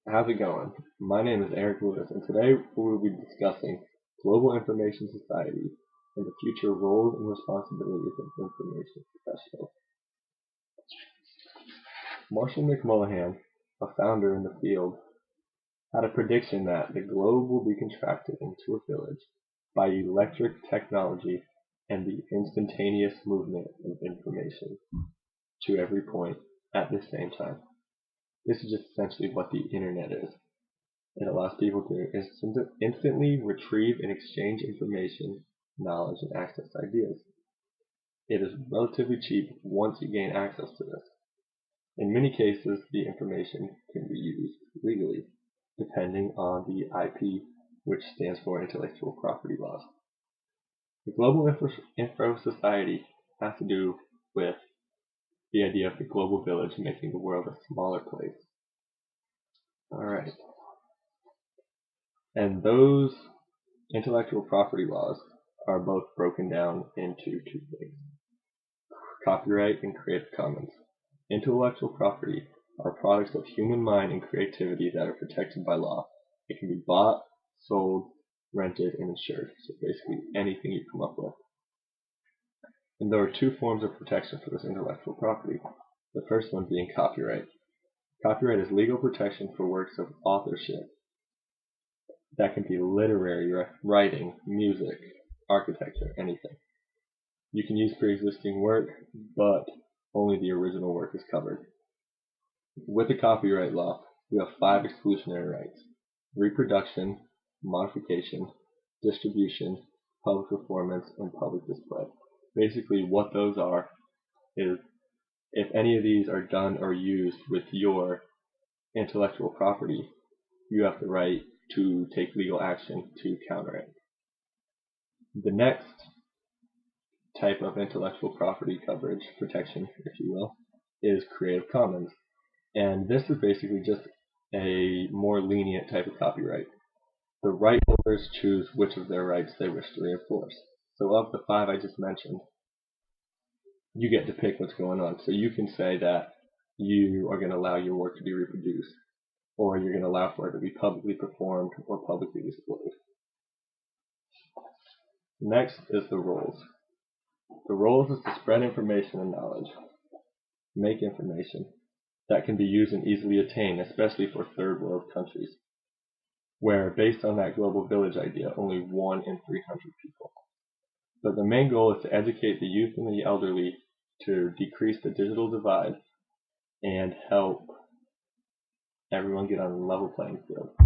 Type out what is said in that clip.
How's it going? My name is Eric Lewis, and today we will be discussing global information society and the future roles and responsibilities of information professionals. Marshall McMullahan, a founder in the field, had a prediction that the globe will be contracted into a village by electric technology and the instantaneous movement of information to every point at the same time. This is just essentially what the internet is. It allows people to instantly retrieve and exchange information, knowledge, and access to ideas. It is relatively cheap once you gain access to this. In many cases, the information can be used legally, depending on the IP, which stands for intellectual property laws. The global info society has to do with the idea of the global village making the world a smaller place. Alright. And those intellectual property laws are both broken down into two things: copyright and Creative Commons. Intellectual property are products of human mind and creativity that are protected by law. It can be bought, sold, rented, and insured. So basically anything you come up with. And there are two forms of protection for this intellectual property. The first one being copyright. Copyright is legal protection for works of authorship. That can be literary writing, music, architecture, anything. You can use pre-existing work, but only the original work is covered. With the copyright law, we have 5 exclusionary rights: reproduction, modification, distribution, public performance, and public display. Basically what those are is if any of these are done or used with your intellectual property, you have the right to take legal action to counter it. The next type of intellectual property coverage, protection, if you will, is Creative Commons. And this is basically just a more lenient type of copyright. The right holders choose which of their rights they wish to reinforce. So of the 5 I just mentioned, you get to pick what's going on. So you can say that you are going to allow your work to be reproduced, or you're going to allow for it to be publicly performed or publicly displayed. Next is the roles. The roles is to spread information and knowledge, make information that can be used and easily attained, especially for third world countries, where based on that global village idea, only 1 in 300 people. But the main goal is to educate the youth and the elderly to decrease the digital divide and help everyone get on a level playing field.